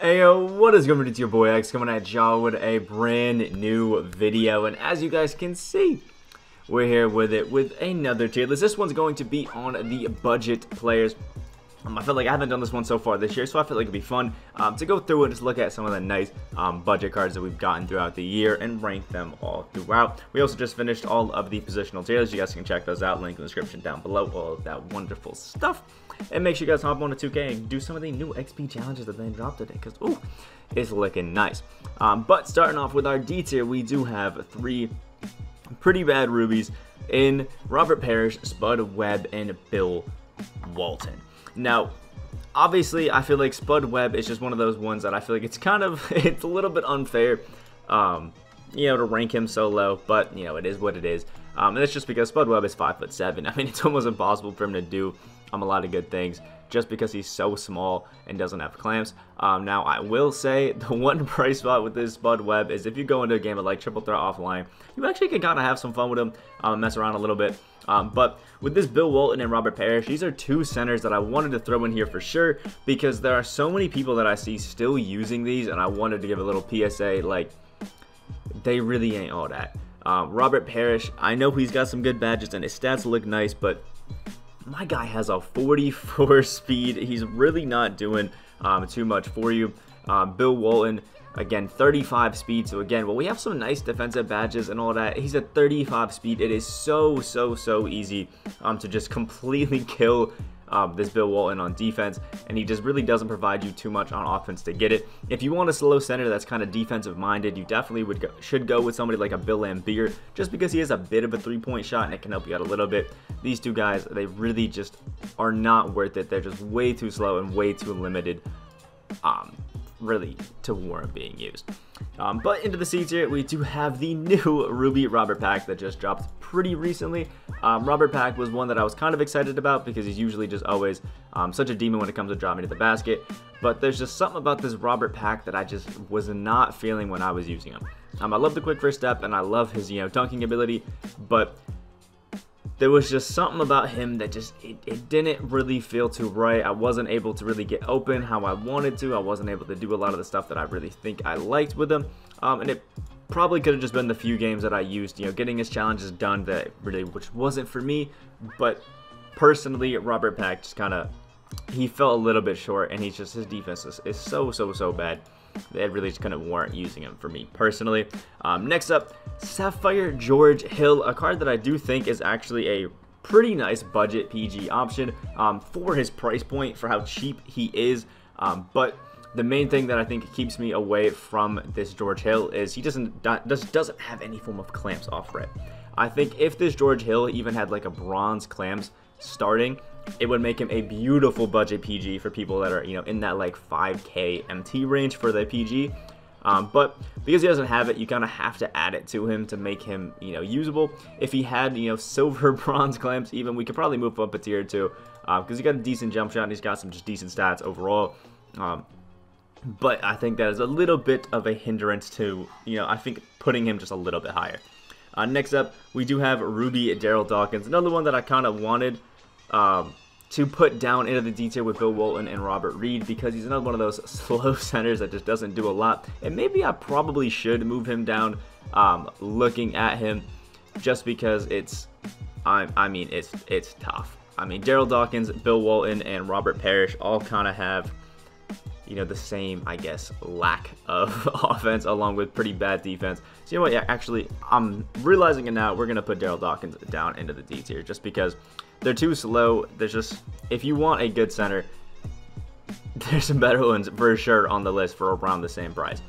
Hey yo, what is going on? It's your boy X coming at y'all with a brand new video, and as you guys can see, we're here with another tier list. This one's going to be on the budget players. I feel like I haven't done this one so far this year, so I feel like it'd be fun to go through and just look at some of the nice budget cards that we've gotten throughout the year and rank them all throughout. We also just finished all of the positional tier lists. You guys can check those out. Link in the description down below. All of that wonderful stuff. And make sure you guys hop on to 2K and do some of the new XP challenges that they dropped today, because ooh, it's looking nice. But starting off with our D tier, we do have three pretty bad rubies in Robert Parrish, Spud Webb, and Bill Walton. Now, obviously, I feel like Spud Webb is just one of those ones that I feel like it's kind of, it's a little bit unfair, you know, to rank him so low, but, you know, it is what it is. And it's just because Spud Webb is 5'7". I mean, it's almost impossible for him to do a lot of good things just because he's so small and doesn't have clamps. Now, I will say the one bright spot with this Spud Webb is if you go into a game of like Triple Threat Offline, you actually can kind of have some fun with him, mess around a little bit. But with this Bill Walton and Robert Parrish, these are two centers that I wanted to throw in here for sure, because there are so many people that I see still using these, and I wanted to give a little PSA, like, they really ain't all that. Robert Parrish, I know he's got some good badges and his stats look nice, but my guy has a 44 speed. He's really not doing too much for you. Bill Walton, again, 35 speed. So again, well, we have some nice defensive badges and all that. He's at 35 speed. It is so easy to just completely kill this Bill Walton on defense, and he just really doesn't provide you too much on offense to get it. If you want a slow center that's kind of defensive minded, you definitely should go with somebody like a Bill Lambier, just because he has a bit of a three-point shot and it can help you out a little bit. These two guys, they really just are not worth it. They're just way too slow and way too limited really to warrant being used. But into the C tier, we do have the new Ruby Robert Pack that just dropped pretty recently. Robert Pack was one that I was kind of excited about because he's usually just always such a demon when it comes to dropping to the basket. But there's just something about this Robert Pack that I just was not feeling when I was using him. I love the quick first step and I love his, you know, dunking ability, but there was just something about him that just, it didn't really feel too right. I wasn't able to really get open how I wanted to. I wasn't able to do a lot of the stuff that I really think I liked with him. And it probably could have just been the few games that I used, you know, getting his challenges done that really, which wasn't for me. But personally, Robert Pack just kind of, he fell a little bit short, and he's just, his defense is so bad. It really just couldn't warrant using him for me personally. Next up, Sapphire George Hill, a card that I do think is actually a pretty nice budget PG option for his price point, for how cheap he is. But the main thing that I think keeps me away from this George Hill is he doesn't have any form of clamps off rip. I think if this George Hill even had like a bronze clamps starting, it would make him a beautiful budget PG for people that are, you know, in that like 5K MT range for the PG. But because he doesn't have it, you kind of have to add it to him to make him, you know, usable. If he had, you know, silver bronze clamps even, we could probably move up a tier or two, because he got a decent jump shot and he's got some just decent stats overall. But I think that is a little bit of a hindrance to, you know, I think putting him just a little bit higher. Next up, we do have Ruby Darryl Dawkins, another one that I kind of wanted to put down into the D tier with Bill Walton and Robert Reed, because he's another one of those slow centers that just doesn't do a lot. And maybe I probably should move him down looking at him, just because it's, I mean, it's tough. I mean, Darryl Dawkins, Bill Walton, and Robert Parrish all kind of have, you know, the same, I guess, lack of offense along with pretty bad defense. So, you know what, yeah, actually, I'm realizing it now, we're going to put Darryl Dawkins down into the D tier just because they're too slow. There's just, if you want a good center, there's some better ones for sure on the list for around the same price.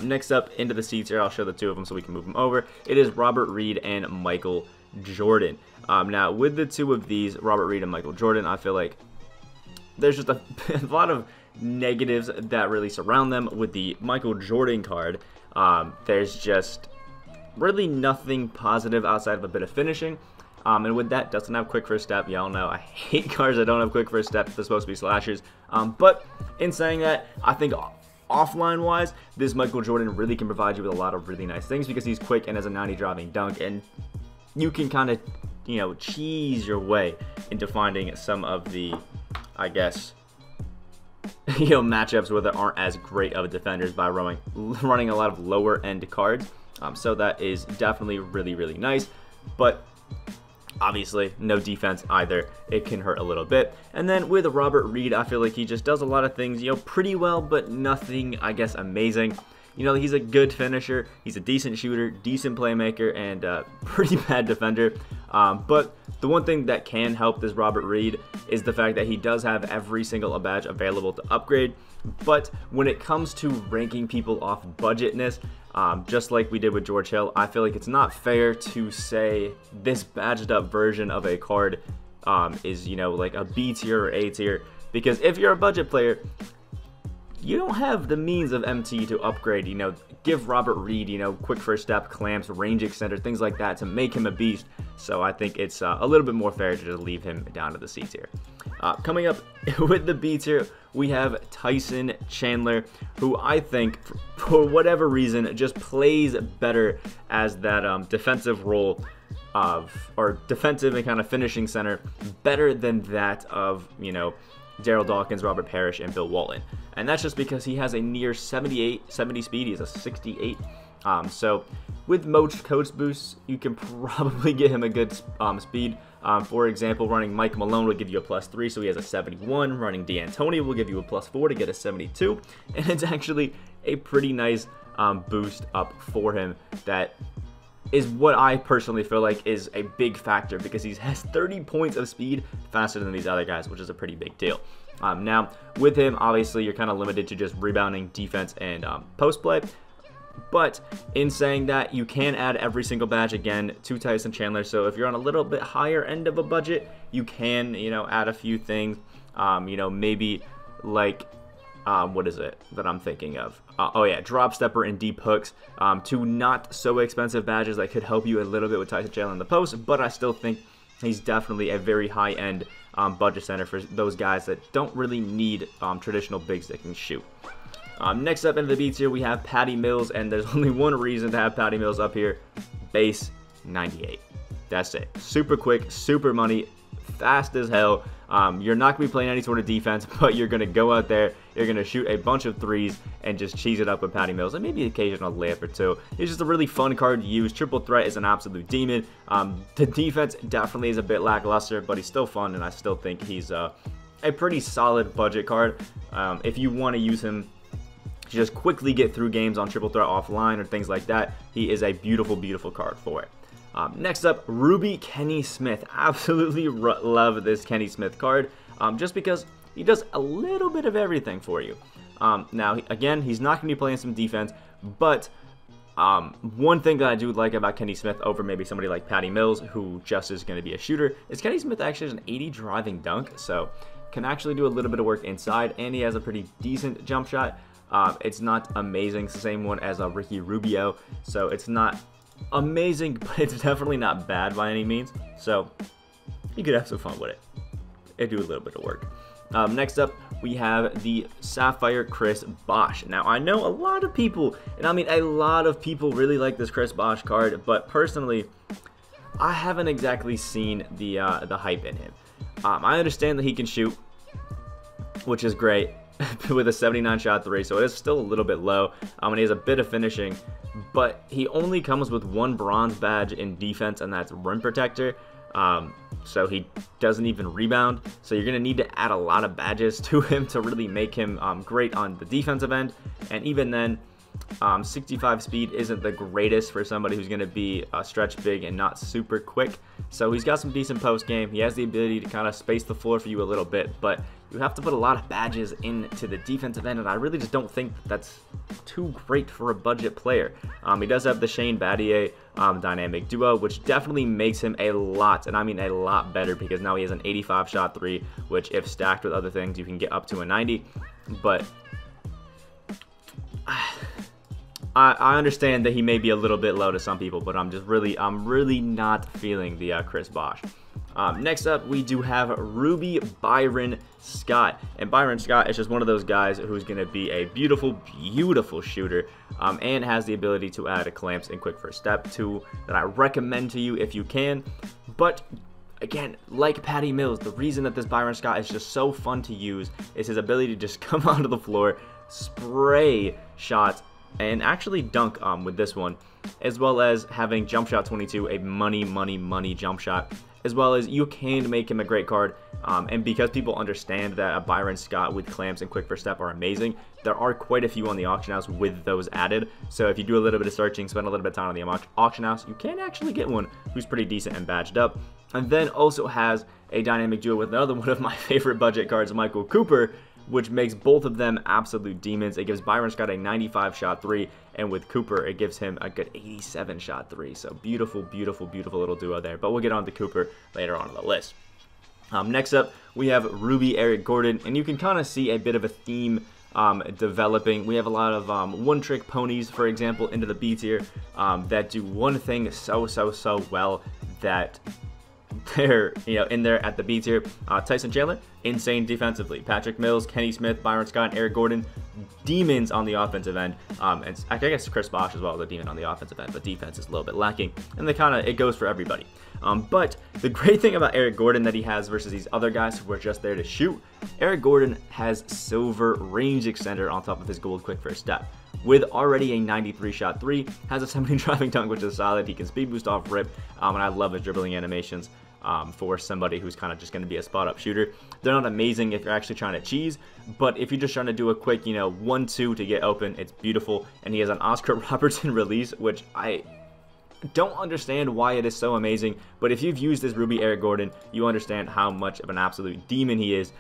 Next up, into the C tier, I'll show the two of them so we can move them over. It is Robert Reed and Michael Jordan. Now, with the two of these, Robert Reed and Michael Jordan, I feel like there's just a lot of negatives that really surround them. With the Michael Jordan card, there's just really nothing positive outside of a bit of finishing. And with that, doesn't have quick first step. Y'all know I hate cards that don't have quick first step. They're supposed to be slashers. But in saying that, I think offline wise, this Michael Jordan really can provide you with a lot of really nice things because he's quick and has a 90 driving dunk, and you can kind of, you know, cheese your way into finding some of the, I guess, matchups where there aren't as great of defenders by running a lot of lower end cards. So that is definitely really, really nice. But obviously, no defense either. It can hurt a little bit. And then with Robert Reed, I feel like he just does a lot of things, pretty well, but nothing, I guess, amazing. He's a good finisher. He's a decent shooter, decent playmaker, and pretty bad defender. But the one thing that can help this Robert Reed is the fact that he does have every single badge available to upgrade. But when it comes to ranking people off budgetness, just like we did with George Hill, I feel like it's not fair to say this badged up version of a card is, like a B tier or A tier. Because if you're a budget player, you don't have the means of MT to upgrade, give Robert Reed, quick first step, clamps, range extender, things like that to make him a beast. So I think it's a little bit more fair to just leave him down to the C tier. Coming up with the B tier, we have Tyson Chandler, who I think, for whatever reason, just plays better as that defensive role or defensive and kind of finishing center better than that of, Darryl Dawkins, Robert Parrish, and Bill Walton. And that's just because he has a near 70 speed. He has a 68. So with most coach boosts, you can probably get him a good speed. For example, running Mike Malone will give you a +3, so he has a 71. Running D'Antoni will give you a +4 to get a 72. And it's actually a pretty nice boost up for him that is what I personally feel like is a big factor, because he has 30 points of speed faster than these other guys, which is a pretty big deal. Now, with him, obviously, you're kind of limited to just rebounding, defense, and post play. But in saying that, you can add every single badge again to Tyson Chandler. So if you're on a little bit higher end of a budget, you can, add a few things. Maybe like what is it that I'm thinking of? Oh yeah, drop stepper and deep hooks. Two not so expensive badges that could help you a little bit with Tyson Chandler in the post, but I still think he's definitely a very high end budget center for those guys that don't really need traditional bigs that can shoot. Next up into the B tier, we have Patty Mills, and there's only one reason to have Patty Mills up here: base 98. That's it. Super quick, super money, fast as hell. You're not going to be playing any sort of defense, but you're going to go out there, you're going to shoot a bunch of threes and just cheese it up with Patty Mills, and maybe an occasional layup or two. It's just a really fun card to use. Triple threat is an absolute demon. The defense definitely is a bit lackluster, but he's still fun, and I still think he's a pretty solid budget card. If you want to use him to just quickly get through games on triple threat offline or things like that, he is a beautiful, beautiful card for it. Next up, Ruby Kenny Smith. Absolutely love this Kenny Smith card, just because he does a little bit of everything for you. Now, again, he's not going to be playing some defense, but one thing that I do like about Kenny Smith over maybe somebody like Patty Mills, who just is going to be a shooter, is Kenny Smith actually has an 80 driving dunk, so can actually do a little bit of work inside, and he has a pretty decent jump shot. It's not amazing. It's the same one as Ricky Rubio, so it's not amazing, but it's definitely not bad by any means, so you could have some fun with it. It do a little bit of work. Next up, we have the Sapphire Chris Bosh. Now, I know a lot of people, and I mean a lot of people, really like this Chris Bosh card, but personally, I haven't exactly seen the hype in him. I understand that he can shoot, which is great, with a 79 shot 3, so it is still a little bit low, and he has a bit of finishing, but he only comes with one bronze badge in defense, and that's rim protector. So he doesn't even rebound, so you're going to need to add a lot of badges to him to really make him great on the defensive end, and even then, 65 speed isn't the greatest for somebody who's going to be stretch big and not super quick. So he's got some decent post game. He has the ability to kind of space the floor for you a little bit, but you have to put a lot of badges into the defensive end, and I really just don't think that's too great for a budget player. He does have the Shane Battier dynamic duo, which definitely makes him a lot, and I mean a lot better, because now he has an 85 shot 3, which if stacked with other things, you can get up to a 90, but I understand that he may be a little bit low to some people, but I'm really not feeling the Chris Bosh. Next up, we do have Ruby Byron Scott, and Byron Scott is just one of those guys who's going to be a beautiful, beautiful shooter, and has the ability to add a clamps and quick first step 2 that I recommend to you if you can. But again, like Patty Mills, the reason that this Byron Scott is just so fun to use is his ability to just come onto the floor, spray shots, and actually dunk with this one, as well as having jump shot 22, a money jump shot, as well as you can make him a great card. And because people understand that a Byron Scott with clamps and quick first step are amazing, there are quite a few on the auction house with those added. So if you do a little bit of searching, spend a little bit of time on the auction house, you can actually get one who's pretty decent and badged up. And then also has a dynamic duo with another one of my favorite budget cards, Michael Cooper, which makes both of them absolute demons. It gives Byron Scott a 95 shot 3, and with Cooper, it gives him a good 87 shot 3. So beautiful, beautiful, beautiful little duo there. But we'll get on to Cooper later on in the list. Next up, we have Ruby Eric Gordon, and you can kind of see a bit of a theme developing. We have a lot of one-trick ponies, for example, into the B tier that do one thing so well that they're in there at the B tier. Tyson Chandler, insane defensively. Patrick Mills, Kenny Smith, Byron Scott, Eric Gordon, demons on the offensive end. And I guess Chris Bosh as well is a demon on the offensive end, but defense is a little bit lacking. And it goes for everybody. But the great thing about Eric Gordon that he has versus these other guys who are just there to shoot, Eric Gordon has silver range extender on top of his gold quick first step. With already a 93 shot 3, has a 70 driving dunk, which is solid. He can speed boost off rip, and I love his dribbling animations for somebody who's kind of just going to be a spot up shooter. They're not amazing if you're actually trying to cheese, but if you're just trying to do a quick 1-2 to get open, it's beautiful. And he has an Oscar Robertson release, which I don't understand why it is so amazing, but if you've used this Ruby Eric Gordon, you understand how much of an absolute demon he is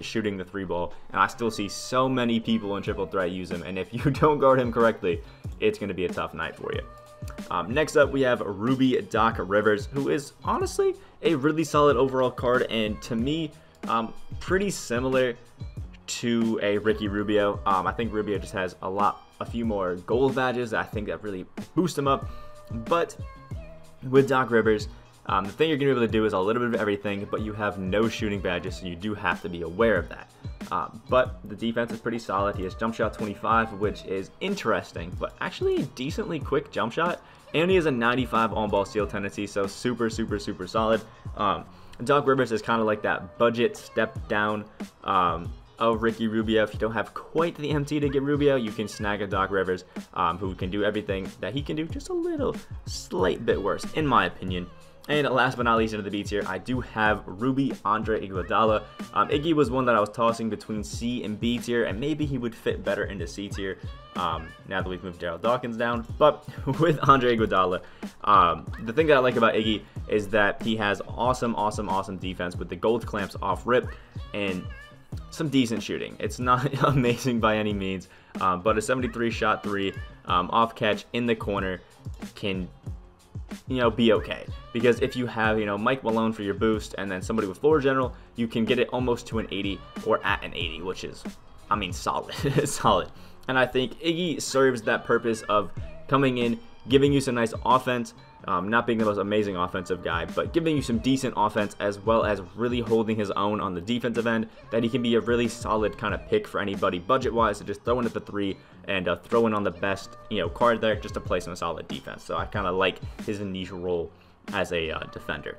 shooting the 3-ball, and I still see so many people in triple threat use him, and if you don't guard him correctly, it's going to be a tough night for you. Next up, we have Ruby Doc Rivers, who is honestly a really solid overall card, and to me, pretty similar to a Ricky Rubio. I think Rubio just has a few more gold badges that I think that really boost him up. But with Doc Rivers, the thing you're going to be able to do is a little bit of everything, but you have no shooting badges, so you do have to be aware of that. But the defense is pretty solid. He has jump shot 25, which is interesting, but actually a decently quick jump shot. And he has a 95 on-ball steal tendency, so super solid. Doc Rivers is kind of like that budget step down of Ricky Rubio. If you don't have quite the MT to get Rubio, you can snag a Doc Rivers who can do everything that he can do, just a slight bit worse, in my opinion. And last but not least, into the B tier, I do have Ruby Andre Iguodala. Iggy was one that I was tossing between C and B tier, and maybe he would fit better into C tier now that we've moved Darryl Dawkins down. But with Andre Iguodala, the thing that I like about Iggy is that he has awesome defense with the gold clamps off rip and some decent shooting. It's not amazing by any means, but a 73 shot 3 off catch in the corner can be okay, because if you have Mike Malone for your boost and then somebody with floor general, you can get it almost to an 80 or at an 80, which is solid. Solid. And I think Iggy serves that purpose of coming in, giving you some nice offense, not being the most amazing offensive guy, but giving you some decent offense, as well as really holding his own on the defensive end, that he can be a really solid kind of pick for anybody budget-wise to just throw in at the 3 and throw in on the best card there just to play some solid defense. So I kind of like his niche role as a defender.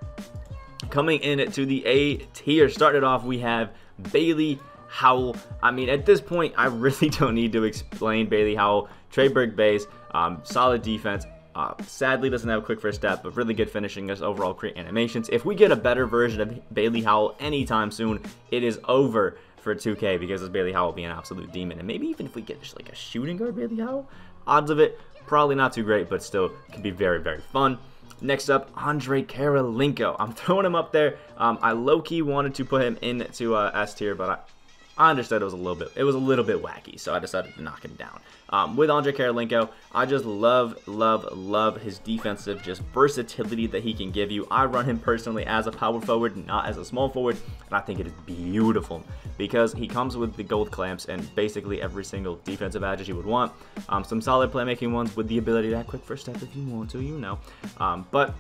Coming in to the A tier, started off, we have Bailey Howell. At this point, I really don't need to explain Bailey Howell. Treyburg base, solid defense. Sadly doesn't have a quick first step, but really good finishing as overall create animations. If we get a better version of Bailey Howell anytime soon, it is over for 2K, because this Bailey Howell will be an absolute demon. And maybe even if we get just like a shooting guard Bailey Howell, odds of it probably not too great, but still could be very fun. Next up, Andre Karolinko. I'm throwing him up there. I low-key wanted to put him into S tier, but I understood it was a little bit wacky, so I decided to knock him down. With Andre Karolinko, I just love his defensive just versatility that he can give you. I run him personally as a power forward, not as a small forward, and I think it is beautiful because he comes with the gold clamps and basically every single defensive edge you would want. Some solid playmaking ones with the ability to have quick first step if you want to, but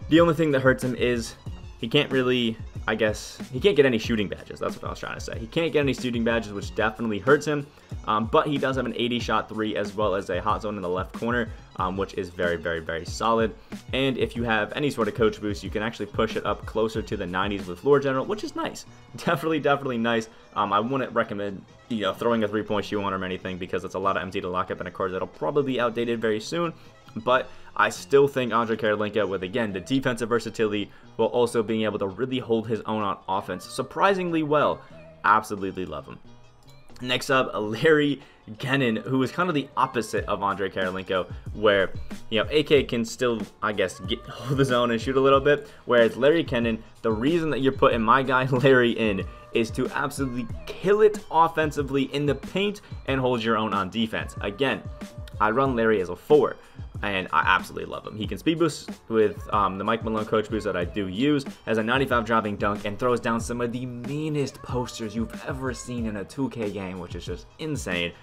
the only thing that hurts him is he can't really, I guess, he can't get any shooting badges. That's what I was trying to say. He can't get any shooting badges, which definitely hurts him. But he does have an 80 shot 3 as well as a hot zone in the left corner, which is very, very, very solid. And if you have any sort of coach boost, you can actually push it up closer to the 90s with floor general, which is nice. Definitely nice. I wouldn't recommend, throwing a 3-point shoe on him or anything, because it's a lot of empty to lock up in a card that'll probably be outdated very soon. But I still think Andrea Karolinko, with, again, the defensive versatility, while also being able to really hold his own on offense surprisingly well. Absolutely love him. Next up, Larry Guerin, who is kind of the opposite of Andrea Karolinko, where, AK can still, I guess, hold his own and shoot a little bit, whereas Larry Guerin, the reason that you're putting my guy Larry in is to absolutely kill it offensively in the paint and hold your own on defense. Again, I run Larry as a 4. And I absolutely love him. He can speed boost with the Mike Malone coach boost that I do use, has a 95 driving dunk, and throws down some of the meanest posters you've ever seen in a 2K game, which is just insane.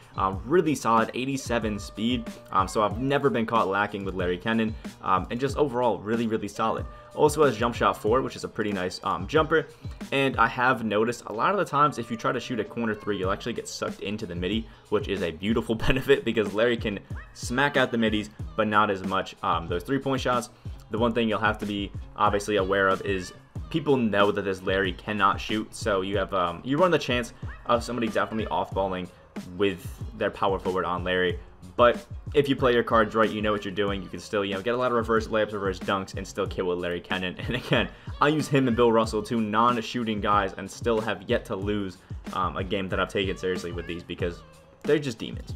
Really solid 87 speed, so I've never been caught lacking with Larry Guerin, and just overall really solid. Also has jump shot 4, which is a pretty nice jumper. And I have noticed a lot of the times if you try to shoot a corner 3, you'll actually get sucked into the midi, which is a beautiful benefit because Larry can smack out the middies, but not as much those 3-point shots. The one thing you'll have to be obviously aware of is people know that this Larry cannot shoot, so you have you run the chance of somebody definitely off-balling with their power forward on Larry. But if you play your cards right, you know what you're doing. You can still, get a lot of reverse layups, reverse dunks, and still kill with Larry Guerin. And again, I use him and Bill Russell, 2 non-shooting guys, and still have yet to lose a game that I've taken seriously with these because they're just demons.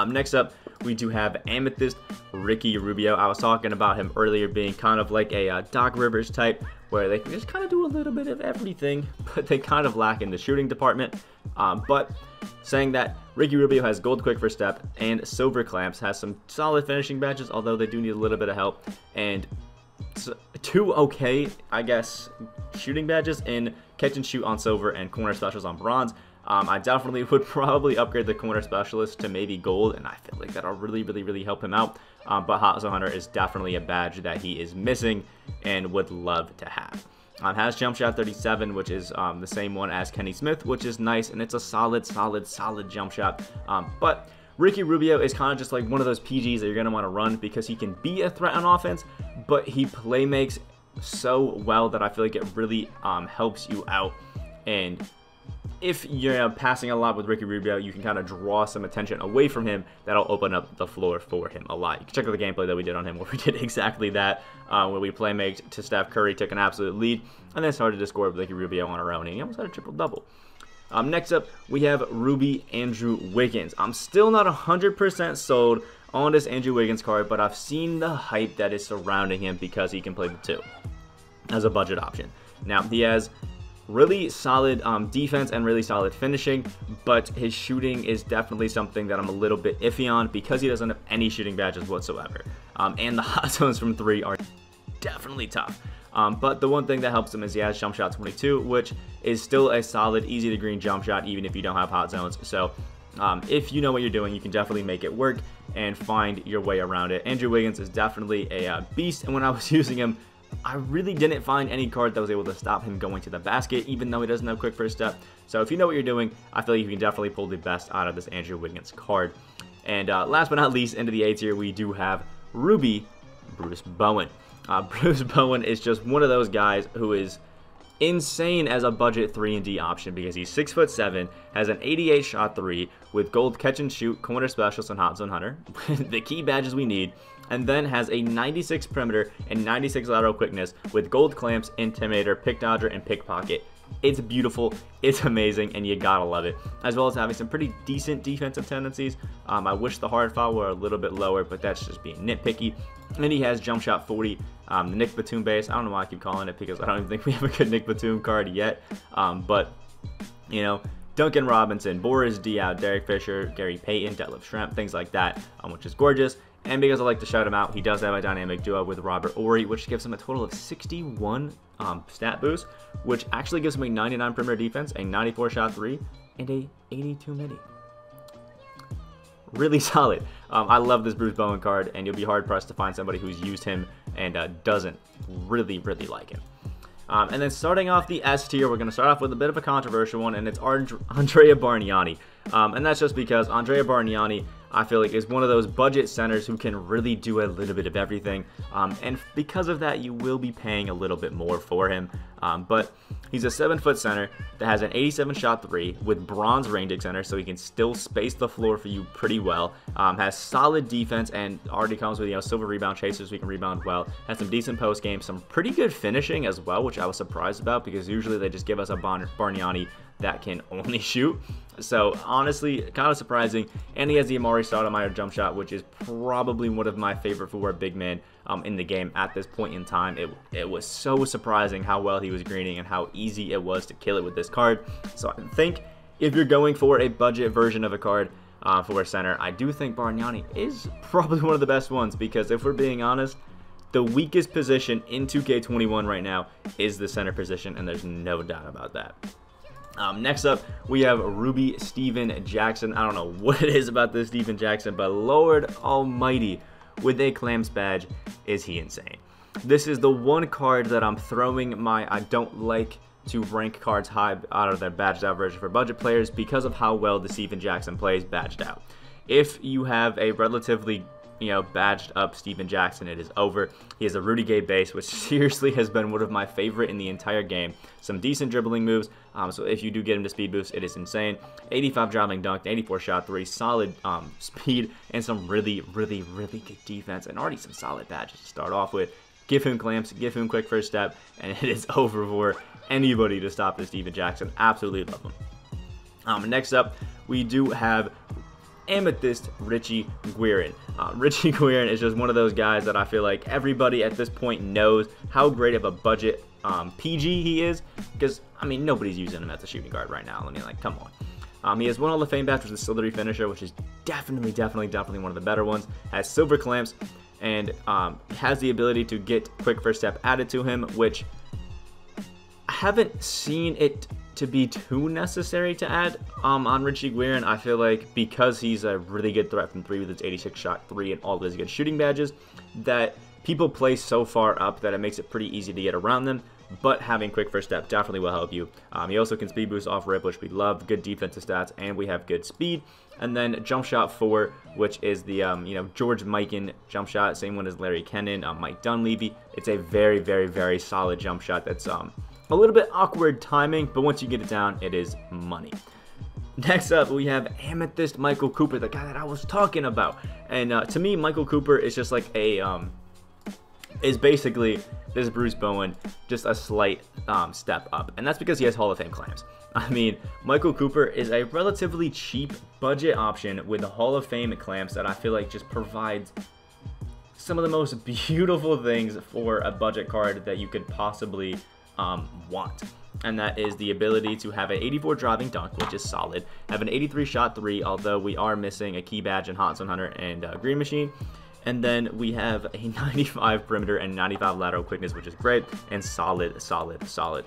Next up, we do have Amethyst Ricky Rubio. I was talking about him earlier being kind of like a Doc Rivers type, where they can just kind of do a little bit of everything, but they kind of lack in the shooting department. But saying that, Ricky Rubio has gold quick first step and silver clamps, has some solid finishing badges, although they do need a little bit of help, and 2 okay, I guess, shooting badges in catch and shoot on silver and corner specials on bronze. I definitely would probably upgrade the corner specialist to maybe gold, and I feel like that'll really help him out. But Hot Zone Hunter is definitely a badge that he is missing and would love to have. Has jump shot 37, which is the same one as Kenny Smith, which is nice, and it's a solid jump shot. But Ricky Rubio is kind of just like one of those PGs that you're going to want to run because he can be a threat on offense, but he play makes so well that I feel like it really helps you out. And if you're passing a lot with Ricky Rubio, you can kind of draw some attention away from him. That'll open up the floor for him a lot. You can check out the gameplay that we did on him where we did exactly that, where we playmaked to Steph Curry, took an absolute lead, and then started to score with Ricky Rubio on our own, and he almost had a triple-double. Next up, we have Ruby Andrew Wiggins. I'm still not 100% sold on this Andrew Wiggins card, but I've seen the hype that is surrounding him because he can play the 2 as a budget option. Now, he has really solid defense and really solid finishing, but his shooting is definitely something that I'm a little bit iffy on because he doesn't have any shooting badges whatsoever. And the hot zones from 3 are definitely tough. But the one thing that helps him is he has jump shot 22, which is still a solid, easy to green jump shot even if you don't have hot zones. So if you know what you're doing, you can definitely make it work and find your way around it. Andrew Wiggins is definitely a beast, and when I was using him, I really didn't find any card that was able to stop him going to the basket, even though he doesn't have quick first step. So if you know what you're doing, I feel like you can definitely pull the best out of this Andrew Wiggins card. And last but not least, into the A tier, we do have Ruby Bruce Bowen. Bruce Bowen is just one of those guys who is insane as a budget 3-and-D option because he's 6'7", has an 88 shot 3 with gold catch and shoot, corner specialist, and hot zone hunter, the key badges we need, and then has a 96 perimeter and 96 lateral quickness with gold clamps, intimidator, pick dodger, and pickpocket. It's beautiful, it's amazing, and you gotta love it. As well as having some pretty decent defensive tendencies. I wish the hard foul were a little bit lower, but that's just being nitpicky. And he has jump shot 40, the Nick Batum base. I don't know why I keep calling it because I don't even think we have a good Nick Batum card yet. But, Duncan Robinson, Boris Diaw, Derek Fisher, Gary Payton, Detlef Schrempf, things like that, which is gorgeous. And because I like to shout him out, he does have a dynamic duo with Robert Horry, which gives him a total of 61 stat boost, which actually gives him a 99 perimeter defense, a 94 shot 3, and a 82 midi. Really solid. I love this Bruce Bowen card, and you'll be hard-pressed to find somebody who's used him and doesn't really like him. And then starting off the S tier, we're going to start off with a bit of a controversial one, and it's Andrea Bargnani. And that's just because Andrea Bargnani, I feel like, is one of those budget centers who can really do a little bit of everything. And because of that, you will be paying a little bit more for him. But he's a 7-foot center that has an 87 shot 3 with bronze range extender, so he can still space the floor for you pretty well. Has solid defense and already comes with, silver rebound chasers, so he can rebound well. Has some decent post game, some pretty good finishing as well, which I was surprised about because usually they just give us a Bargnani that can only shoot. So honestly, kind of surprising. And he has the Amari Stoudemire jump shot, which is probably one of my favorite for a big man in the game at this point in time. It was so surprising how well he was greening and how easy it was to kill it with this card. So I think if you're going for a budget version of a card for a center, I do think Bargnani is probably one of the best ones, because if we're being honest, the weakest position in 2K21 right now is the center position, and there's no doubt about that. Next up, we have Ruby Steven Jackson. I don't know what it is about this Steven Jackson, but Lord Almighty, with a clamps badge, is he insane. This is the one card that I'm throwing my I don't like to rank cards high out of their badged out version for budget players because of how well the Steven Jackson plays badged out. If you have a relatively badged up Steven Jackson, it is over. He has a Rudy Gay base, which seriously has been one of my favorite in the entire game. Some decent dribbling moves, so if you do get him to speed boost, it is insane. 85 driving dunk, 84 shot 3, solid speed, and some really good defense, and already some solid badges to start off with. Give him clamps, give him quick first step, and it is over for anybody to stop this Steven Jackson. Absolutely love him. Next up, we do have Amethyst Richie Guerin. Richie Guerin is just one of those guys that I feel like everybody at this point knows how great of a budget PG he is, because nobody's using him as a shooting guard right now. Come on. He has one Hall of Fame badge, which is the slithery finisher, which is definitely one of the better ones. Has silver clamps and has the ability to get quick first step added to him, which I haven't seen it to be too necessary to add on Richie Guerin. I feel like because he's a really good threat from 3 with his 86 shot 3 and all of his good shooting badges, that people play so far up that it makes it pretty easy to get around them, but having quick first step definitely will help you. He also can speed boost off rip, which we love, good defensive stats, and we have good speed. And then jump shot 4, which is the George Mikan jump shot, same one as Larry Kennan, Mike Dunleavy. It's a very solid jump shot that's a little bit awkward timing, but once you get it down, it is money. Next up, we have Amethyst Michael Cooper, the guy that I was talking about. And to me, Michael Cooper is just like is basically this Bruce Bowen, just a slight step up. And that's because he has Hall of Fame clamps. Michael Cooper is a relatively cheap budget option with the Hall of Fame clamps that I feel like just provides some of the most beautiful things for a budget card that you could possibly want. And that is the ability to have an 84 driving dunk, which is solid, have an 83 shot 3, although we are missing a key badge in Hot Zone Hunter and Green Machine. And then we have a 95 perimeter and 95 lateral quickness, which is great, and solid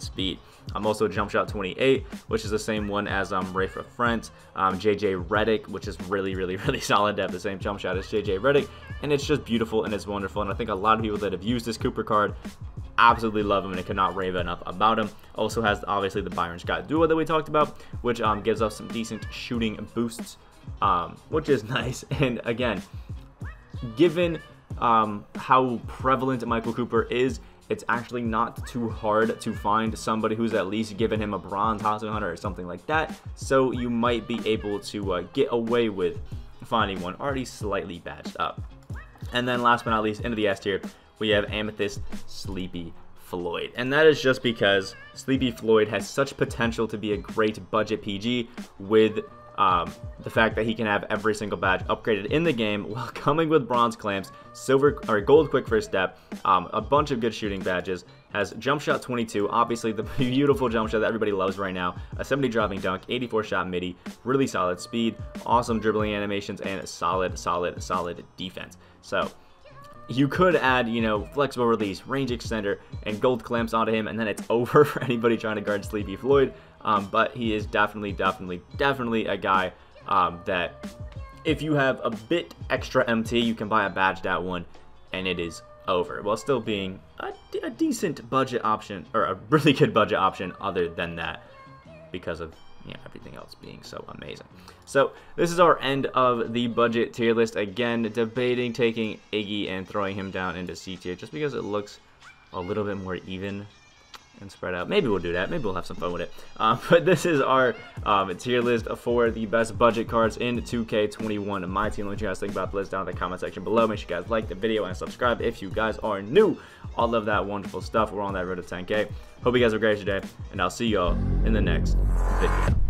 speed. Also jump shot 28, which is the same one as Rafa Frent, JJ Redick, which is really solid to have the same jump shot as JJ Redick, and it's just beautiful and it's wonderful. And I think a lot of people that have used this Cooper card absolutely love him and cannot rave enough about him. Also has obviously the Byron Scott duo that we talked about, which gives us some decent shooting boosts, which is nice. And again, given how prevalent Michael Cooper is, it's actually not too hard to find somebody who's at least given him a bronze Hot Zone Hunter or something like that. So you might be able to get away with finding one already slightly badged up. And then last but not least, into the S tier, we have Amethyst Sleepy Floyd. And that is just because Sleepy Floyd has such potential to be a great budget PG with the fact that he can have every single badge upgraded in the game while coming with bronze clamps, silver or gold quick first step, a bunch of good shooting badges, has jump shot 22, obviously the beautiful jump shot that everybody loves right now, a 70 driving dunk, 84 shot midi, really solid speed, awesome dribbling animations, and solid defense. So you could add, flexible release, range extender, and gold clamps onto him, and then it's over for anybody trying to guard Sleepy Floyd. But he is definitely a guy that if you have a bit extra MT, you can buy a badged out one, and it is over, while still being a decent budget option, or a really good budget option other than that, because of everything else being so amazing. So this is our end of the budget tier list. Again, debating taking Iggy and throwing him down into C tier just because it looks a little bit more even and spread out. Maybe we'll do that. Maybe we'll have some fun with it. But this is our tier list for the best budget cards in 2K21 My Team. Let me know what you guys think about the list down in the comment section below. Make sure you guys like the video and subscribe if you guys are new. All of that wonderful stuff. We're on that road to 10K. Hope you guys have a great day, and I'll see y'all in the next video.